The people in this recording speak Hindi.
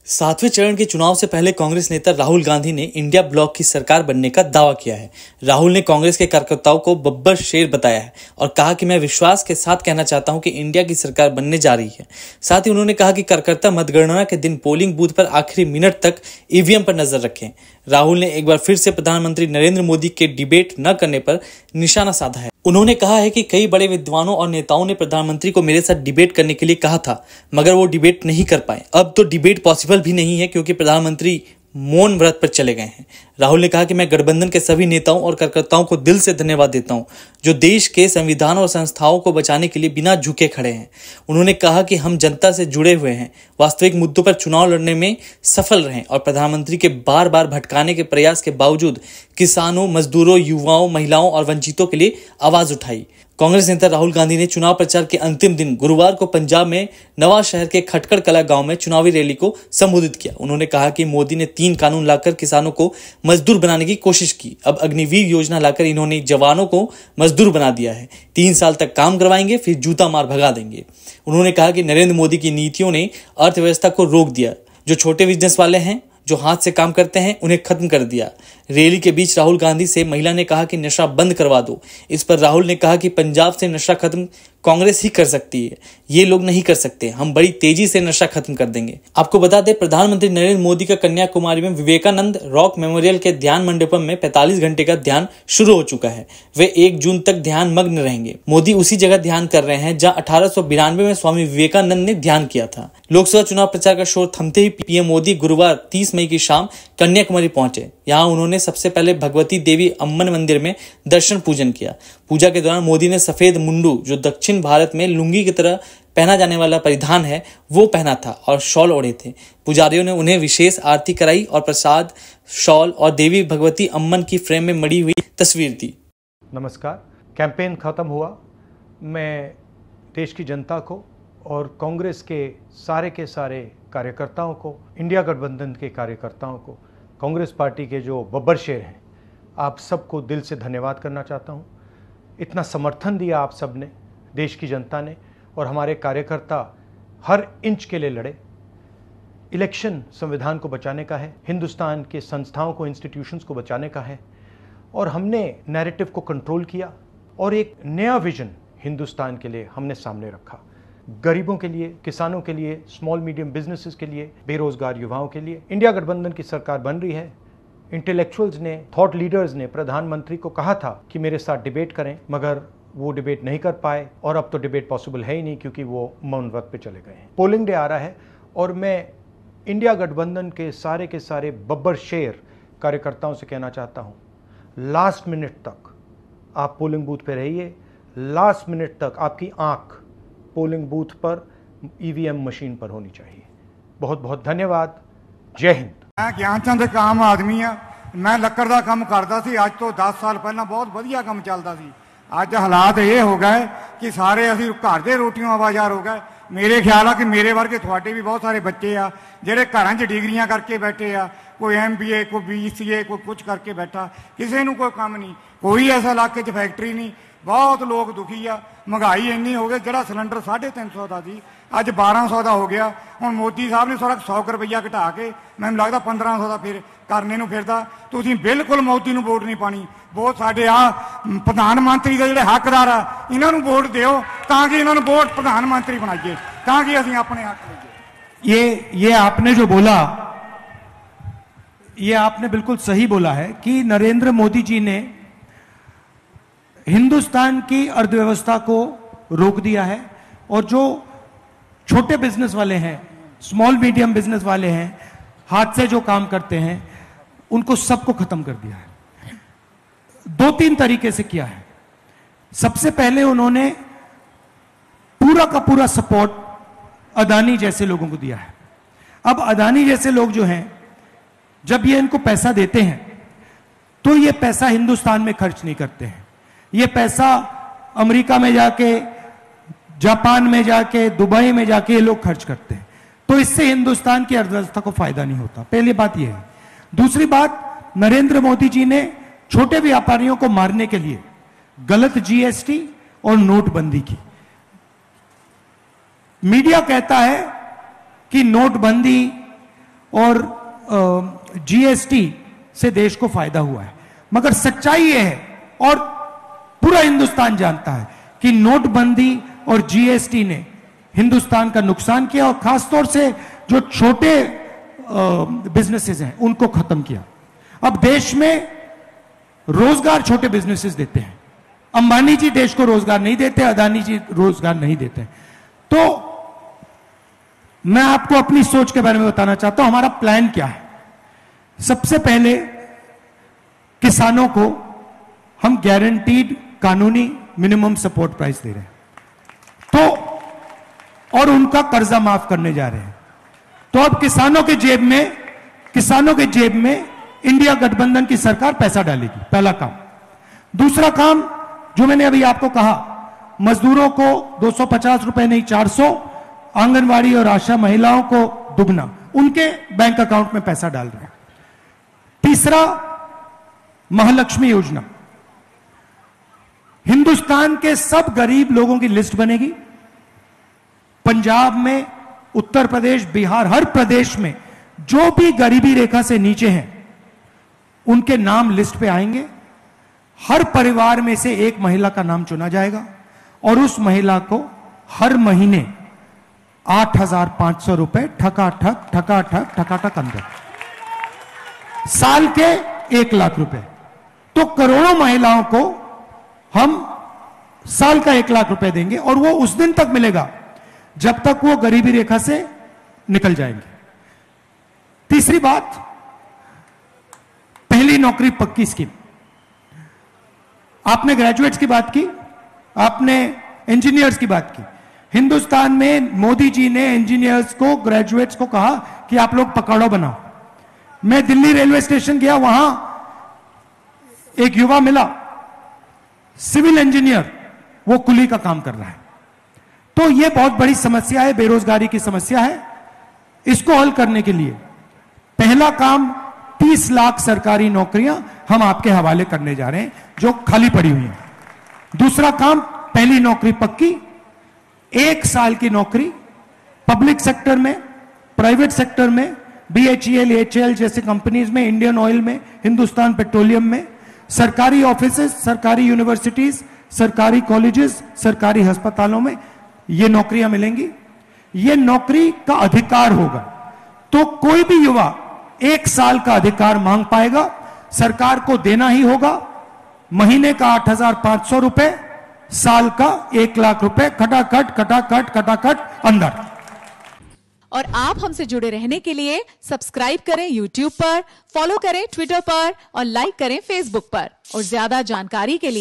सातवें चरण के चुनाव से पहले कांग्रेस नेता राहुल गांधी ने इंडिया ब्लॉक की सरकार बनने का दावा किया है। राहुल ने कांग्रेस के कार्यकर्ताओं को बब्बर शेर बताया है और कहा कि मैं विश्वास के साथ कहना चाहता हूं कि इंडिया की सरकार बनने जा रही है। साथ ही उन्होंने कहा कि कार्यकर्ता मतगणना के दिन पोलिंग बूथ पर आखिरी मिनट तक ईवीएम पर नजर रखें। राहुल ने एक बार फिर से प्रधानमंत्री नरेंद्र मोदी के डिबेट न करने पर निशाना साधा है। उन्होंने कहा है कि कई बड़े विद्वानों और नेताओं ने प्रधानमंत्री को मेरे साथ डिबेट करने के लिए कहा था, मगर वो डिबेट नहीं कर पाए। अब तो डिबेट पॉसिबल भी नहीं है क्योंकि प्रधानमंत्री मौन व्रत पर चले गए हैं। राहुल ने कहा कि मैं गठबंधन के सभी नेताओं और कार्यकर्ताओं को दिल से धन्यवाद देता हूं, जो देश के संविधान और संस्थाओं को बचाने के लिए बिना झुके खड़े हैं। उन्होंने कहा कि हम जनता से जुड़े हुए हैं, वास्तविक मुद्दों पर चुनाव लड़ने में सफल रहे और प्रधानमंत्री के बार बार भटकाने के प्रयास के बावजूद किसानों, मजदूरों, युवाओं, महिलाओं और वंचितों के लिए आवाज उठाई। कांग्रेस नेता राहुल गांधी ने चुनाव प्रचार के अंतिम दिन गुरुवार को पंजाब में नवा शहर के खटकड़ कला गांव में चुनावी रैली को संबोधित किया। उन्होंने कहा कि मोदी ने 3 कानून लाकर किसानों को मजदूर बनाने की कोशिश की। अब अग्निवीर योजना लाकर इन्होंने जवानों को मजदूर बना दिया है। 3 साल तक काम करवाएंगे, फिर जूता मार भगा देंगे। उन्होंने कहा कि नरेंद्र मोदी की नीतियों ने अर्थव्यवस्था को रोक दिया। जो छोटे बिजनेस वाले हैं, जो हाथ से काम करते हैं, उन्हें खत्म कर दिया। रैली के बीच राहुल गांधी से महिला ने कहा कि नशा बंद करवा दो। इस पर राहुल ने कहा कि पंजाब से नशा खत्म कांग्रेस ही कर सकती है, ये लोग नहीं कर सकते। हम बड़ी तेजी से नशा खत्म कर देंगे। आपको बता दें, प्रधानमंत्री नरेंद्र मोदी का कन्याकुमारी में विवेकानंद रॉक मेमोरियल के ध्यान मंडपम में 45 घंटे का ध्यान शुरू हो चुका है। वे 1 जून तक ध्यान मग्न रहेंगे। मोदी उसी जगह ध्यान कर रहे हैं जहां 1892 में स्वामी विवेकानंद ने ध्यान किया था। लोकसभा चुनाव प्रचार का शोर थमते ही पीएम मोदी गुरुवार 30 मई की शाम कन्याकुमारी पहुंचे। यहां उन्होंने सबसे पहले भगवती देवी अम्मन मंदिर में दर्शन पूजन किया। पूजा के दौरान मोदी ने सफेद मुंडू, जो दक्षिण भारत में लुंगी की तरह पहना जाने वाला परिधान है, वो पहना था और शॉल ओढ़े थे। पुजारियों ने उन्हें विशेष आरती कराई और प्रसाद, शॉल और देवी भगवती अम्मन की फ्रेम में मड़ी हुई तस्वीर दी। नमस्कार। कैंपेन खत्म हुआ। मैं देश की जनता को और कांग्रेस के सारे कार्यकर्ताओं को, इंडिया गठबंधन के कार्यकर्ताओं को, कांग्रेस पार्टी के जो बब्बर शेर हैं, आप सबको दिल से धन्यवाद करना चाहता हूं। इतना समर्थन दिया आप सब ने, देश की जनता ने, और हमारे कार्यकर्ता हर इंच के लिए लड़े। इलेक्शन संविधान को बचाने का है, हिंदुस्तान के संस्थाओं को, इंस्टीट्यूशंस को बचाने का है, और हमने नैरेटिव को कंट्रोल किया और एक नया विजन हिंदुस्तान के लिए हमने सामने रखा। गरीबों के लिए, किसानों के लिए, स्मॉल मीडियम बिजनेसेस के लिए, बेरोजगार युवाओं के लिए। इंडिया गठबंधन की सरकार बन रही है। इंटेलेक्चुअल्स ने, थॉट लीडर्स ने प्रधानमंत्री को कहा था कि मेरे साथ डिबेट करें, मगर वो डिबेट नहीं कर पाए और अब तो डिबेट पॉसिबल है ही नहीं क्योंकि वो मौन व्रत पे चले गए हैं। पोलिंग डे आ रहा है और मैं इंडिया गठबंधन के सारे बब्बर शेर कार्यकर्ताओं से कहना चाहता हूँ, लास्ट मिनट तक आप पोलिंग बूथ पे रहिए। लास्ट मिनट तक आपकी आंख पोलिंग बूथ पर, ईवीएम मशीन पर होनी चाहिए। बहुत बहुत धन्यवाद। जय हिंद। मैं ज्ञानचंद एक आम आदमी आ। मैं ਲੱਕੜ ਦਾ ਕੰਮ ਕਰਦਾ ਸੀ। ਅੱਜ ਤੋਂ 10 ਸਾਲ ਪਹਿਲਾਂ ਬਹੁਤ ਵਧੀਆ ਕੰਮ ਚੱਲਦਾ ਸੀ। ਅੱਜ ਹਾਲਾਤ ਇਹ ਹੋ ਗਏ ਕਿ ਸਾਰੇ ਅਸੀਂ ਘਰ ਦੇ ਰੋਟੀਆਂ ਆਵਾਜ਼ਾਰ ਹੋ ਗਏ। ਮੇਰੇ ਖਿਆਲ ਆ ਕਿ ਮੇਰੇ ਵਰਗੇ ਤੁਹਾਡੇ ਵੀ ਬਹੁਤ ਸਾਰੇ ਬੱਚੇ ਆ ਜਿਹੜੇ ਘਰਾਂ 'ਚ ਡਿਗਰੀਆਂ ਕਰਕੇ ਬੈਠੇ ਆ। ਕੋਈ MBA, ਕੋਈ BCA, ਕੋਈ ਕੁਝ ਕਰਕੇ ਬੈਠਾ। ਕਿਸੇ ਨੂੰ ਕੋਈ ਕੰਮ ਨਹੀਂ, ਕੋਈ ਐਸਾ ਇਲਾਕੇ 'ਚ ਫੈਕਟਰੀ ਨਹੀਂ। ਬਹੁਤ ਲੋਕ ਦੁਖੀ ਆ। महंगाई इन्नी हो गई, ਜਿਹੜਾ सिलेंडर 350 ਦਾ ਸੀ ਅੱਜ 1200 ਦਾ ਹੋ ਗਿਆ। ਹੁਣ ਮੋਦੀ ਸਾਹਿਬ ਨੇ ਸਾਰਾ 100 ਰੁਪਈਆ ਘਟਾ ਕੇ ਮੈਨੂੰ ਲੱਗਦਾ 1500 ਦਾ ਫਿਰ ਕਰਨੇ ਨੂੰ ਫਿਰਦਾ। ਤੁਸੀਂ ਬਿਲਕੁਲ ਮੋਦੀ ਨੂੰ ਵੋਟ ਨਹੀਂ ਪਾਣੀ। ਵੋਟ ਸਾਡੇ ਆ ਪ੍ਰਧਾਨ ਮੰਤਰੀ ਦੇ ਜਿਹੜੇ ਹੱਕਦਾਰ ਆ, ਇਹਨਾਂ ਨੂੰ ਵੋਟ ਦਿਓ ਤਾਂ ਕਿ ਇਹਨਾਂ ਨੂੰ ਵੋਟ ਪ੍ਰਧਾਨ ਮੰਤਰੀ ਬਣਾਈਏ, ਤਾਂ ਕਿ ਅਸੀਂ ਆਪਣੇ ਹੱਕ ਲਈਏ। ये आपने जो बोला, ये आपने बिल्कुल सही बोला है कि नरेंद्र मोदी जी ने हिंदुस्तान की अर्थव्यवस्था को रोक दिया है और जो छोटे बिजनेस वाले हैं, स्मॉल मीडियम बिजनेस वाले हैं, हाथ से जो काम करते हैं, उनको सबको खत्म कर दिया है। 2-3 तरीके से किया है। सबसे पहले उन्होंने पूरा का पूरा सपोर्ट अदानी जैसे लोगों को दिया है। अब अदानी जैसे लोग जो हैं, जब ये इनको पैसा देते हैं तो ये पैसा हिंदुस्तान में खर्च नहीं करते हैं। ये पैसा अमेरिका में जाके, जापान में जाके, दुबई में जाके ये लोग खर्च करते हैं। तो इससे हिंदुस्तान की अर्थव्यवस्था को फायदा नहीं होता। पहली बात यह है। दूसरी बात, नरेंद्र मोदी जी ने छोटे व्यापारियों को मारने के लिए गलत GST और नोटबंदी की। मीडिया कहता है कि नोटबंदी और जीएसटी से देश को फायदा हुआ है। मगर सच्चाई यह है, और पूरा हिंदुस्तान जानता है, कि नोटबंदी और जीएसटी ने हिंदुस्तान का नुकसान किया, और खासतौर से जो छोटे बिजनेसेस हैं उनको खत्म किया। अब देश में रोजगार छोटे बिजनेसेस देते हैं। अंबानी जी देश को रोजगार नहीं देते, अदानी जी रोजगार नहीं देते। तो मैं आपको अपनी सोच के बारे में बताना चाहता हूं, हमारा प्लान क्या है। सबसे पहले किसानों को हम गारंटीड कानूनी मिनिमम सपोर्ट प्राइस दे रहे हैं, तो और उनका कर्जा माफ करने जा रहे हैं। तो अब किसानों के जेब में इंडिया गठबंधन की सरकार पैसा डालेगी, पहला काम। दूसरा काम जो मैंने अभी आपको कहा, मजदूरों को 250 रुपए नहीं 400, आंगनवाड़ी और आशा महिलाओं को दुगना, उनके बैंक अकाउंट में पैसा डाल रहे हैं। तीसरा, महालक्ष्मी योजना, हिंदुस्तान के सब गरीब लोगों की लिस्ट बनेगी। पंजाब में, उत्तर प्रदेश, बिहार, हर प्रदेश में जो भी गरीबी रेखा से नीचे हैं उनके नाम लिस्ट पे आएंगे। हर परिवार में से एक महिला का नाम चुना जाएगा और उस महिला को हर महीने 8,500 रुपए ठकाठक अंदर, साल के 1 लाख रुपए। तो करोड़ों महिलाओं को हम साल का 1 लाख रुपए देंगे, और वो उस दिन तक मिलेगा जब तक वो गरीबी रेखा से निकल जाएंगे। तीसरी बात, पहली नौकरी पक्की स्कीम। आपने ग्रेजुएट्स की बात की, आपने इंजीनियर्स की बात की। हिंदुस्तान में मोदी जी ने इंजीनियर्स को, ग्रेजुएट्स को कहा कि आप लोग पकौड़ा बनाओ। मैं दिल्ली रेलवे स्टेशन गया, वहां एक युवा मिला, सिविल इंजीनियर, वो कुली का काम कर रहा है। तो यह बहुत बड़ी समस्या है, बेरोजगारी की समस्या है। इसको हल करने के लिए पहला काम 30 लाख सरकारी नौकरियां हम आपके हवाले करने जा रहे हैं जो खाली पड़ी हुई हैं। दूसरा काम, पहली नौकरी पक्की, 1 साल की नौकरी पब्लिक सेक्टर में, प्राइवेट सेक्टर में, BHEL, HAL जैसे कंपनीज में, इंडियन ऑयल में, हिंदुस्तान पेट्रोलियम में, सरकारी ऑफिसेज, सरकारी यूनिवर्सिटीज, सरकारी कॉलेजेस, सरकारी अस्पतालों में ये नौकरियां मिलेंगी। ये नौकरी का अधिकार होगा, तो कोई भी युवा 1 साल का अधिकार मांग पाएगा, सरकार को देना ही होगा। महीने का 8,500 रुपए, साल का 1 लाख रुपए, खटाखट अंदर। और आप हमसे जुड़े रहने के लिए सब्सक्राइब करें YouTube पर, फॉलो करें Twitter पर और लाइक करें Facebook पर। और ज्यादा जानकारी के लिए